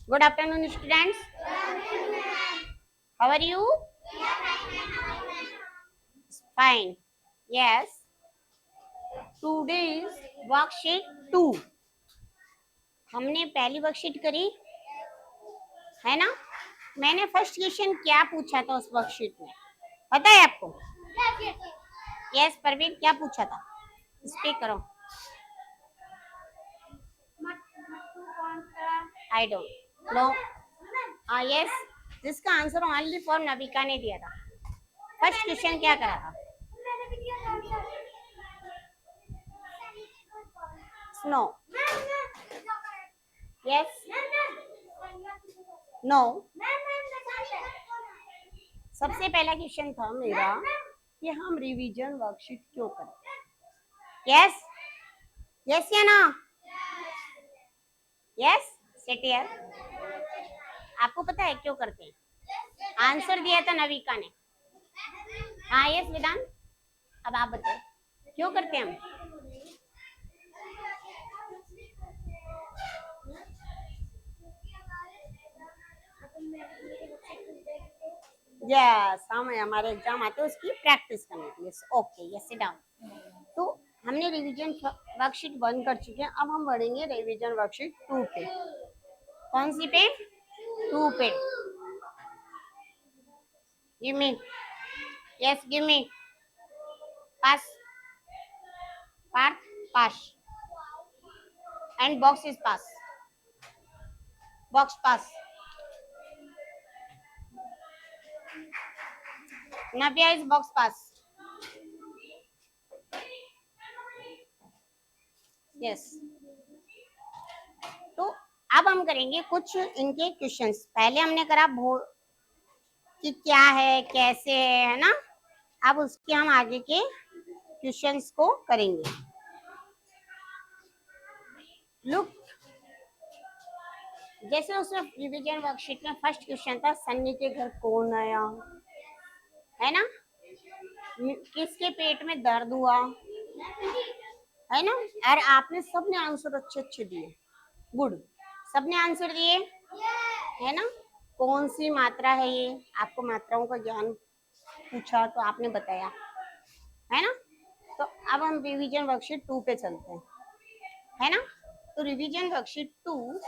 Good afternoon, students. How are you? Fine. Yes. Today is worksheet 2. हमने पहली worksheet करी है ना। मैंने फर्स्ट क्वेश्चन क्या पूछा था उस वर्कशीट में पता है आपको? यस परवीन, क्या पूछा था? स्पीक करो। I don't know. यस, जिसका आंसर ओनली फॉर नविका ने दिया था। फर्स्ट क्वेश्चन क्या करा था? स्नो। Yes, no. सबसे पहला क्वेश्चन था मेरा कि हम रिवीजन वर्कशीट क्यों करें। यस, यस या ना? Yes, sit here. आपको पता है क्यों करते हैं? आंसर दिया था नविका ने। हाँ यस वेदांत, अब आप बताओ क्यों करते हैं हम? यस, हमारे एग्जाम आते हैं उसकी प्रैक्टिस करने के लिए। Okay, yes sit down. तो हमने रिवीजन वर्कशीट 1 कर चुके हैं, अब हम बढ़ेंगे रिवीजन वर्कशीट 2 पे। कौन सी पे? 2 पे। Give me. Yes give me. Pass, Parth, pass and box is pass, box pass. Navya is box pass. Yes, तो अब हम करेंगे कुछ इनके क्वेश्चंस। पहले हमने करा कि क्या है कैसे है ना। अब उसके हम आगे के क्वेश्चंस को करेंगे। लुक, जैसे उसमें रिवीजन वर्कशीट में फर्स्ट क्वेश्चन था सन्नी के घर कौन आया, है ना। किसके पेट में दर्द हुआ, है ना। और आपने सबने आंसर अच्छे अच्छे दिए, गुड, सबने आंसर दिए, है ना। कौन सी मात्रा है ये, आपको मात्राओं का ज्ञान पूछा तो आपने बताया, है ना। तो अब हम रिवीजन वर्कशीट 2 पे चलते हैं, है ना। तो revision worksheet 2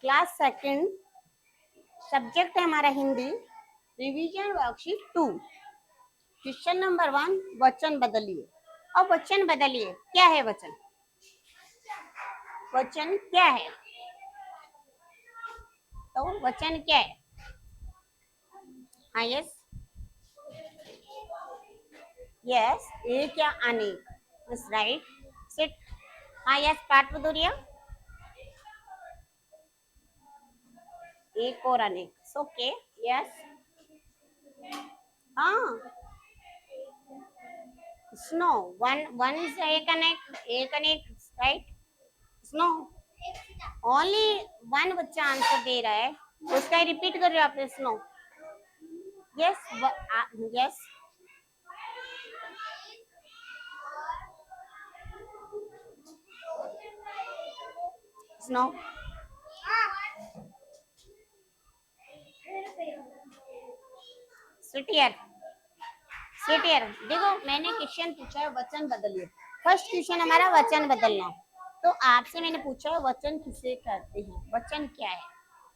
class second, subject है हमारा Hindi. Revision worksheet 2 question number 1, वचन बदलिए। अब वचन बदलिए, क्या है वचन? वचन क्या है? तो वचन क्या है? हाँ यस, यस, एक या अनेक, यस राइट, सिट। हाँ यस, पार्ट बदलिए, एक और अनेक, ओके यस। हाँ, स्नो, वन इज एक अनेक राइट। स्नो, ओनली वन बच्चा आंसर दे रहा है, उसका ही रिपीट कर रहे हो आपने। Snow, yes yes, snow. Sit here, sit here, देखो मैंने क्वेश्चन पूछा है वचन बदलिए। फर्स्ट क्वेश्चन हमारा वचन बदलना। तो आपसे मैंने पूछा है वचन किसे कहते हैं, वचन क्या है।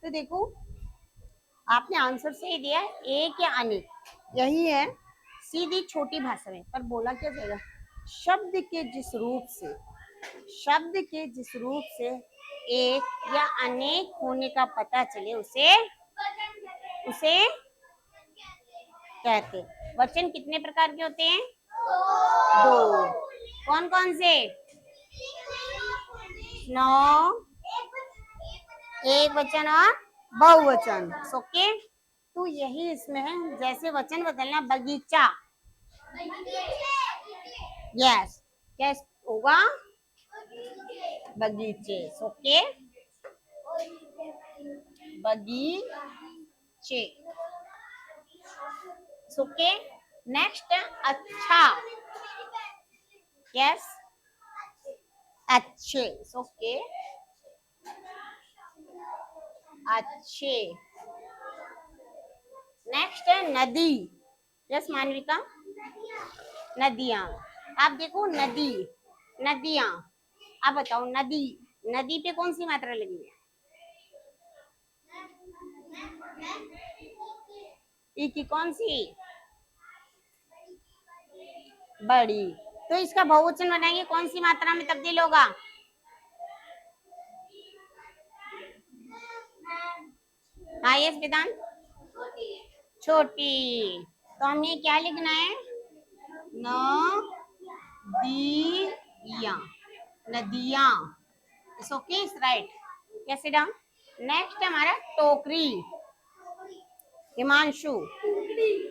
तो देखो आपने आंसर सही दिया, एक या अनेक, यही है सीधी छोटी भाषा में। पर बोला क्या जाएगा? शब्द के जिस रूप से, शब्द के जिस रूप से एक या अनेक होने का पता चले उसे उसे कहते। वचन कितने प्रकार के होते हैं? 2। कौन कौन से? नौ, एक वचन और बहुवचन, ओके। तो यही इसमें है, जैसे वचन बदलना, बगीचा, यस, क्या होगा? बगीचे, ओके, बगीचे, ओके। नेक्स्ट, अच्छा, यस, अच्छे, ओके। अच्छे। नेक्स्ट है नदी। यस मानविका, नदियां। आप देखो नदी, नदियां। आप बताओ नदी, नदी पे कौन सी मात्रा लगी है? ई की कौन सी? बड़ी। तो इसका बहुवचन बनाएंगे कौन सी मात्रा में तब्दील होगा? हाँ यस वेदांत, छोटी। तो हमें क्या लिखना है? नदियां, नदियां। It's okay, it's right. कैसे डाउन? नेक्स्ट हमारा टोकरी। हिमांशु,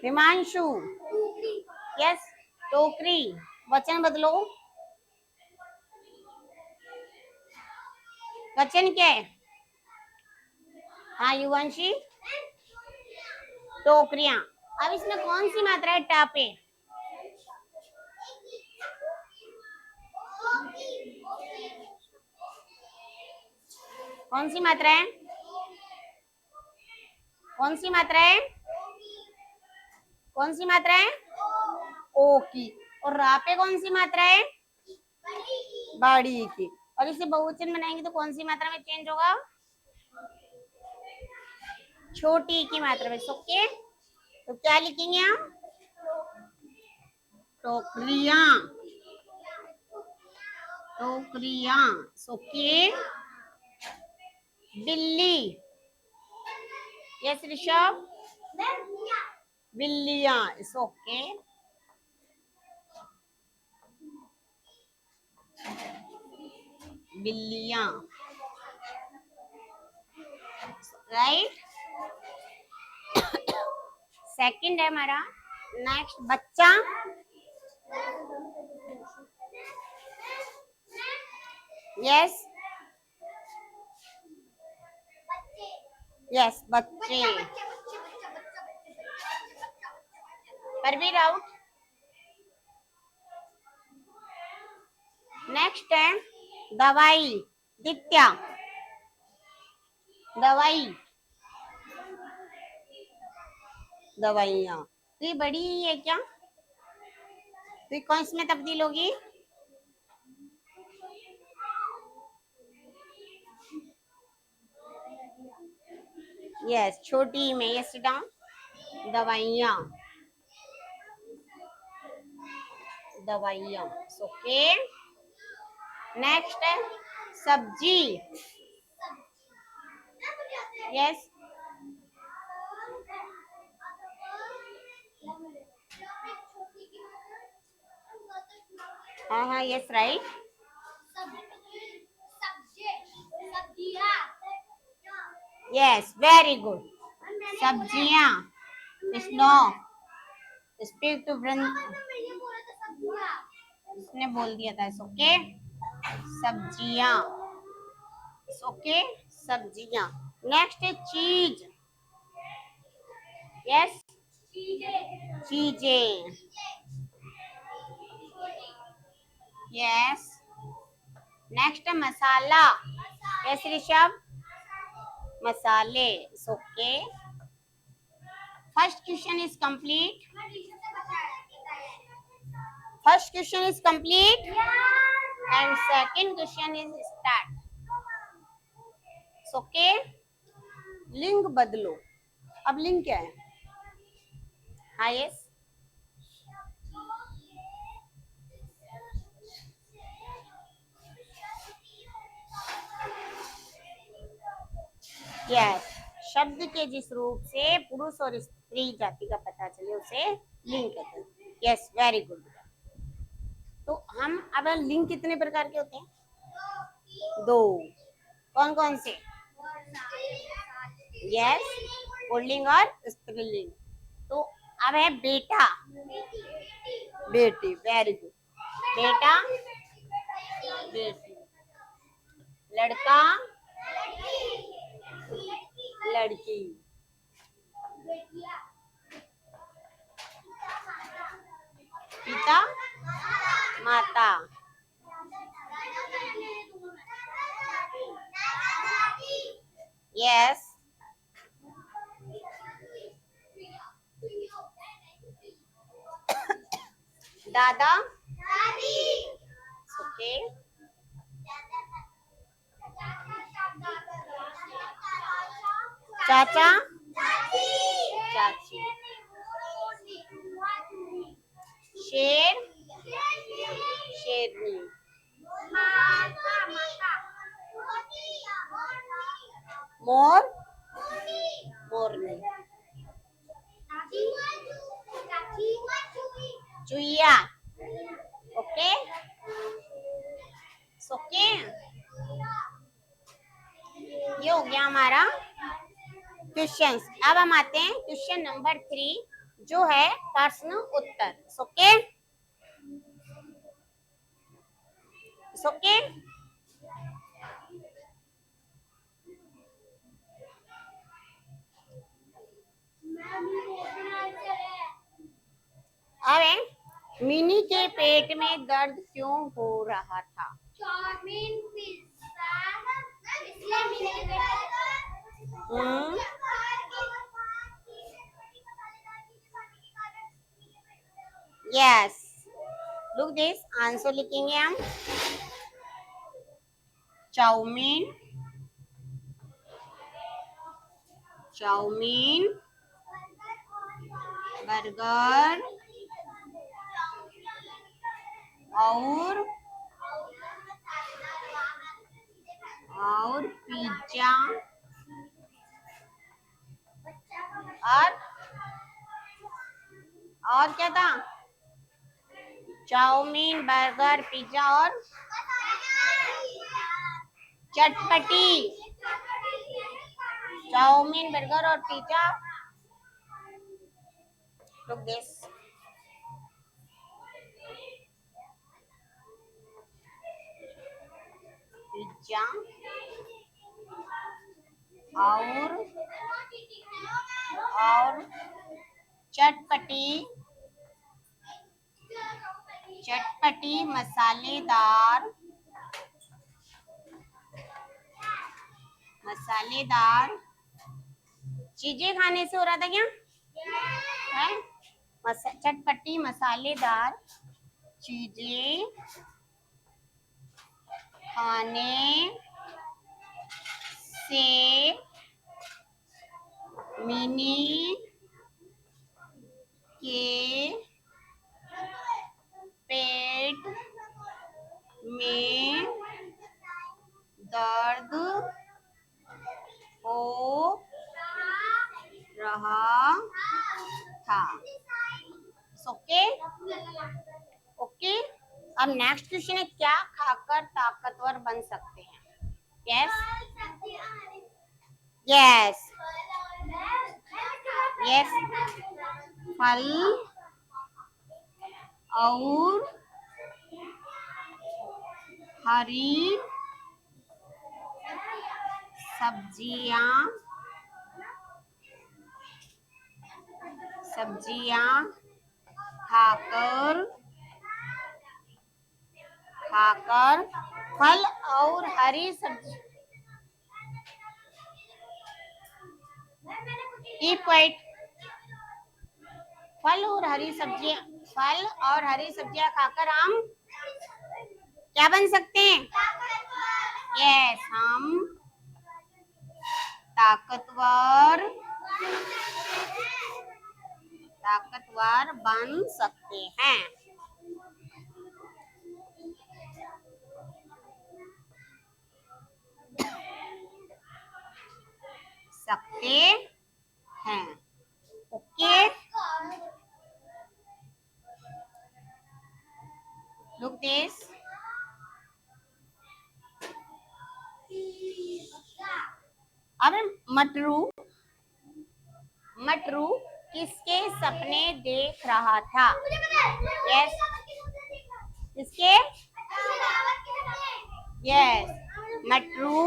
हिमांशु। यस, टोकरी। वचन बदलो, वचन क्या है? हाँ युवांशी, टोकरियां। अब इसमें कौन सी मात्रा है टा पे? कौन सी मात्रा है? कौन सी मात्रा है? कौन सी मात्रा है? ओ की। और रा पे कौन सी मात्रा है? बड़ी की। और इसे बहुवचन बनाएंगे तो कौन सी मात्रा में चेंज होगा? छोटी की मात्रा में। ओके, तो क्या लिखेंगे हम? टोकरियां, टोकरियां। ओके। बिल्ली। यस ऋषभ, बिल्लियां। It's okay. बिल्लियां, राइट। सेकंड है हमारा। नेक्स्ट बच्चा। यस, यस बच्चे। परवीर आउट। नेक्स्ट है दवाई। दित्या, दवाई, दवाइयाँ। तो ये बड़ी ही है क्या? तो ये कौन सी में तब्दील होगी? यस, छोटी में। यस डाउन, दवाइयाँ, दवाइयाँ। ओके। नेक्स्ट है सब्जी। यस, हाँ हाँ yes right. Yes very good, सब्जियां। स्नो, स्पीक टू उसने बोल दिया था। ओके, सब्जियां। ओके, सब्जियां। नेक्स्ट है चीज। यस, चीजें। यस। नेक्स्ट है मसाला। यस ऋषभ, मसाले। Okay, first question is complete. First question is complete and second question is start. Okay, लिंग बदलो। अब लिंग क्या है? हाँ यस, यस। शब्द के जिस रूप से पुरुष और स्त्री जाति का पता चले उसे लिंग कहते हैं। Yes very good. तो हम अब लिंग कितने प्रकार के होते हैं? दो। कौन कौन से? यस, पुल्लिंग और स्त्रीलिंग। तो अब है बेटा, बेटी। वेरी गुड, बेटा, बेटी। लड़का, लड़की। पिता, माता। यस, दादा ओके चाचा चाची शेर शेरनी मोर मोरनी चुईया ओके ओके ये हो गया हमारा क्वेश्चन। अब हम आते हैं क्वेश्चन नंबर 3 जो है प्रश्न उत्तर। ओके ओके अब मिनी के पेट में दर्द क्यों हो रहा था? यस लुक दिस आंसर लिखेंगे हम चाउमीन चाउमीन बर्गर और पिज्जा और क्या था? चाउमीन बर्गर पिज्जा और चटपटी चाउमीन बर्गर और पिज्जा लुक दिस पिज्जा और चटपटी मसालेदार चीजें खाने से हो रहा था क्या है? चटपटी मसालेदार चीजें खाने से मिनी के पेट में दर्द हो रहा था। ओके ओके अब नेक्स्ट क्वेश्चन है क्या खाकर ताकतवर बन सकते हैं? यस यस यस फल और हरी सब्जियां खाकर फल और हरी सब्जी फल और हरी सब्जियां खाकर हम क्या बन सकते हैं? यस हम ताकतवर बन सकते हैं। ओके लुक दिस अब मटरू किसके सपने देख रहा था? यस किसके? यस मटरू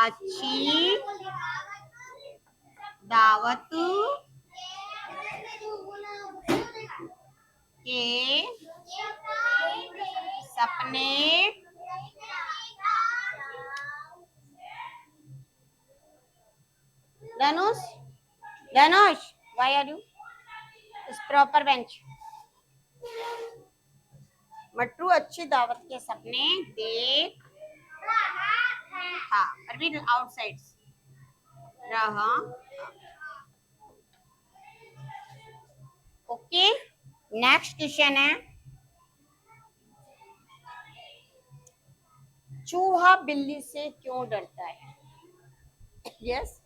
अच्छी दावत के सपने Dhanush, Dhanush, why are you? इस प्रॉपर बेंच। मट्टू अच्छी दावत के सपने देख हाँ अरविंद आउटसाइड रहा। ओके, नेक्स्ट क्वेश्चन है, चूहा बिल्ली से क्यों डरता है? यस,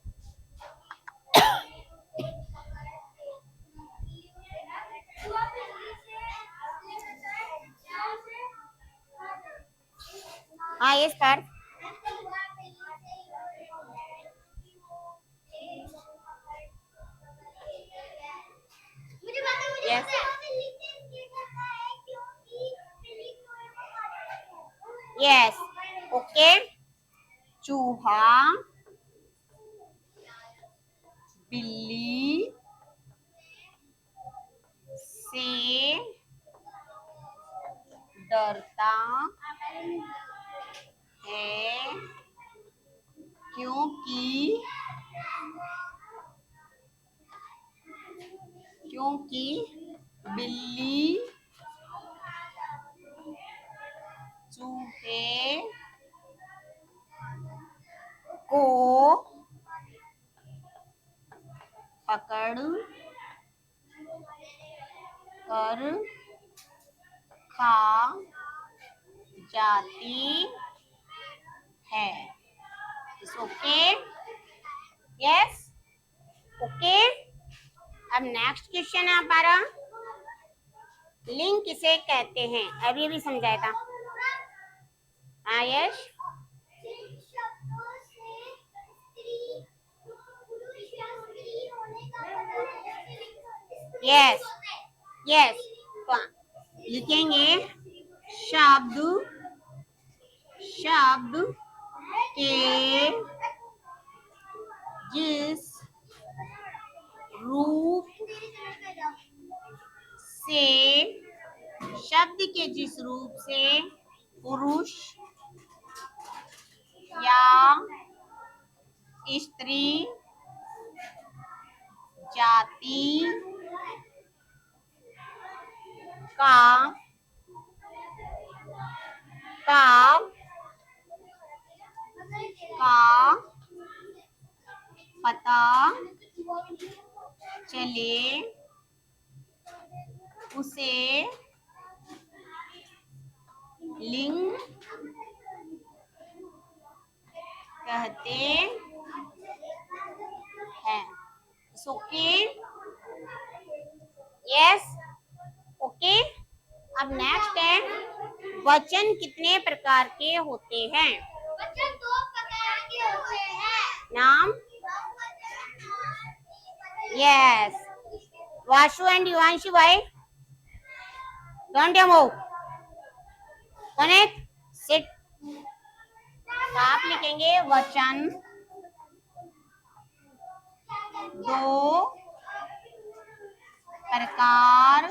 हाँ yes Parth. Yes, yes, okay, चूहा बिल्ली से डरता है क्योंकि बिल्ली चूहे को पकड़ कर खा जाती है। Okay, yes, okay. अब नेक्स्ट क्वेश्चन है हमारा, लिंग किसे कहते हैं? अभी भी समझाया था। हाँ यश, यस, यस, तो लिखेंगे शब्द के जिस रूप से पुरुष या स्त्री जाति का पता चले उसे लिंग कहते हैं। Okay, yes, okay. अब नेक्स्ट है, वचन कितने प्रकार के होते हैं? वचन 2 प्रकार के होते हैं। नाम? यस, वाशु एंड युवांशु भाई, don't you move, connect, sit. आप लिखेंगे वचन 2 प्रकार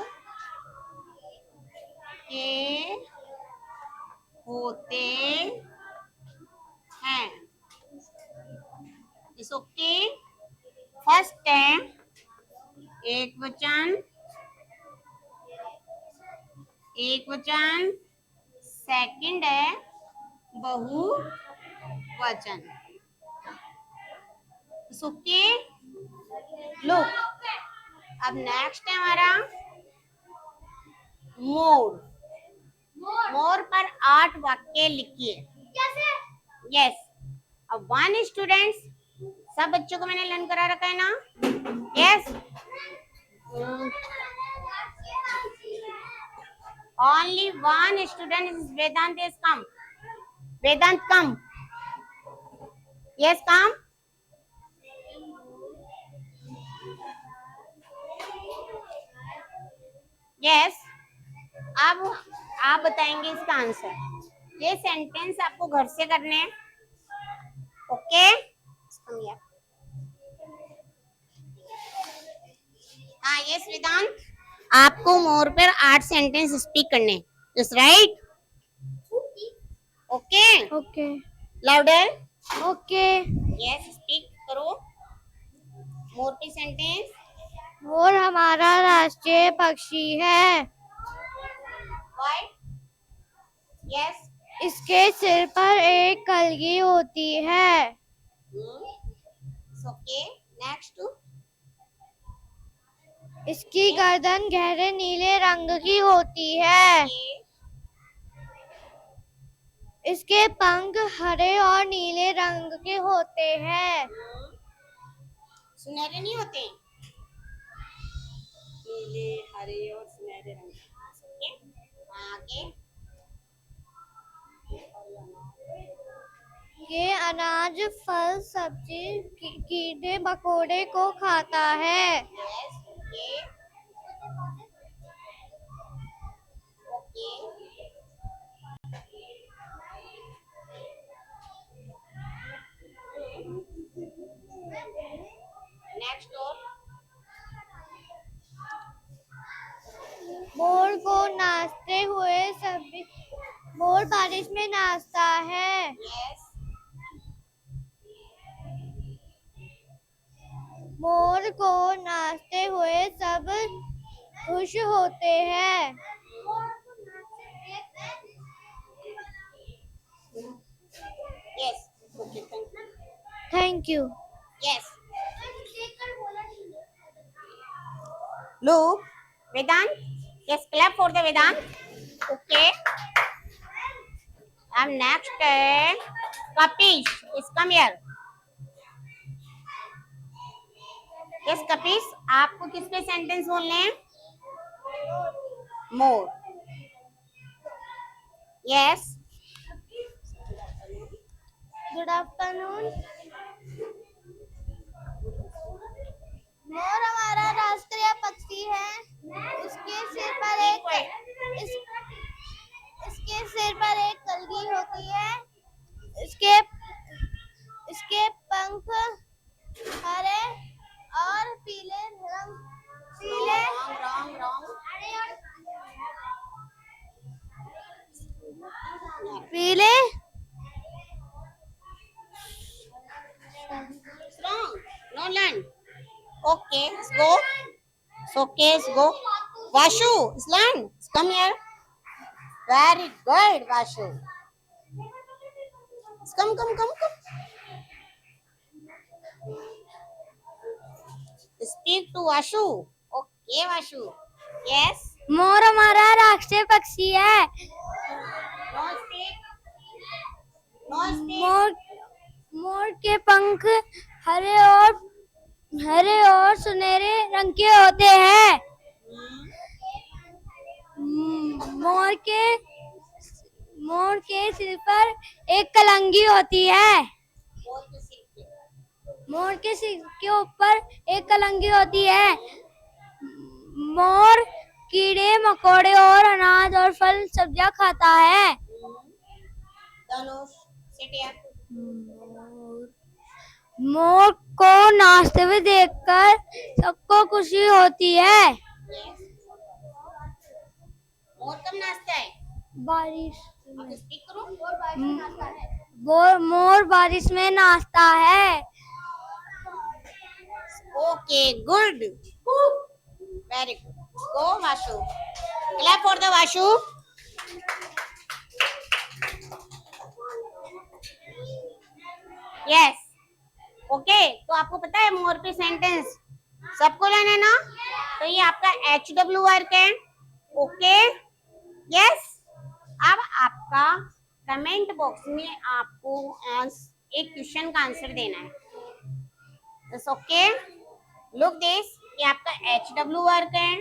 के होते हैं। ओके, फर्स्ट है एक वचन, सेकंड है बहुवचन। ओके, लुक, अब नेक्स्ट है हमारा मोर पर 8 वाक्य लिखिए। यस, अब 1 स्टूडेंट्स, सब बच्चों को मैंने लर्न करा रखा है ना? Yes, only 1 student is Vedant is come. Vedant come. Yes, come. Yes. अब आप बताएंगे इसका आंसर। ये सेंटेंस आपको घर से करने हैं। ओके, हाँ यस वेदांत, आपको मोर पर 8 सेंटेंस स्पीक करने। Is right? Okay, okay, louder. Okay, yes, speak करो। मोर की सेंटेंस। मोर हमारा राष्ट्रीय पक्षी है। व्हाई? यस। इसके सिर पर एक कलगी होती है। Okay, next. इसकी गर्दन गहरे नीले रंग की होती है। इसके पंख हरे और नीले रंग के होते हैं। सुनहरे नहीं होते? नीले, हरे और सुनहरे रंग। ओके, आगे। ये अनाज, फल, सब्जी, कीड़े मकोड़े को खाता है। Yes, okay. ओके। नेक्स्ट और। मोर को नाचते हुए सभी मोर बारिश में नाचता है। यस। मोर को नाचते हुए सब खुश होते हैं। Yes, okay, thank you. Yes. Look, Vedant. Yes, clap for the Vedant. Okay. And next, Kapish. Yes, come here. Yes, Kapish. आपको किस पे सेंटेंस बोलने हैं? मोर। Yes. Good afternoon. मोर हमारा राष्ट्रीय पक्षी है। इसके सिर पर एक कलगी होती है। इसके पंख हरे और पीले Wrong. पीले Wrong. No learn. Okay, let's go. It's okay, let's go. Vashu, it's learn. Come here. Very good, Vashu. Come. Speak to Vashu. Okay, Vashu. Yes. मोर हमारा राष्ट्रीय पक्षी है। No speak. मोर के पंख हरे और सुनहरे रंग के होते हैं। मोर के सिर पर एक कलंगी होती है। मोर के सिर के ऊपर एक कलंगी होती है। मोर कीड़े मकोड़े और अनाज और फल सब्जियां खाता है। मोर को नाचते हुए देखकर सबको खुशी होती है। मोर कब नाचता है? बारिश अब स्पीक करो। मोर बारिश में नाचता है। Okay, good, very good. Go Vashu, clap for the Vashu. Yes, okay. तो आपको पता है मोर पे सेंटेंस सबको लेना है ना? तो ये आपका HW वर्क है। Okay, yes. अब आपका कमेंट बॉक्स में आपको एक क्वेश्चन का आंसर देना है। ओके, लुक दिस, ये आपका HW वर्क है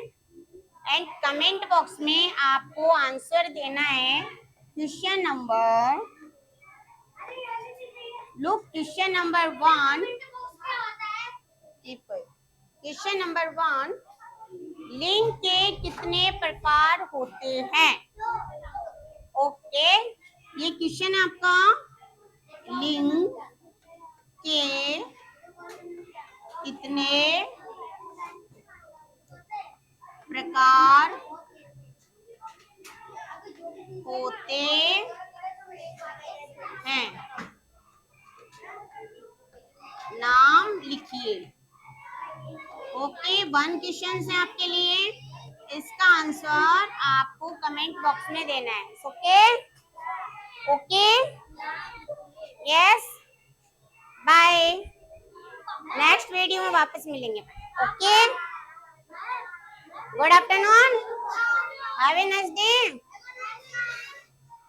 एंड कमेंट बॉक्स में आपको आंसर देना है question number, look question number 1। Question number 1, लिंग के कितने प्रकार होते हैं? ओके, ये क्वेश्चन आपका लिंग के कितने प्रकार होते हैं, नाम लिखिए। ओके, 1 क्वेश्चन है आपके लिए, इसका आंसर आपको कमेंट बॉक्स में देना है। Okay okay, yes, bye, next video में वापस मिलेंगे। Okay, good afternoon, have a nice day.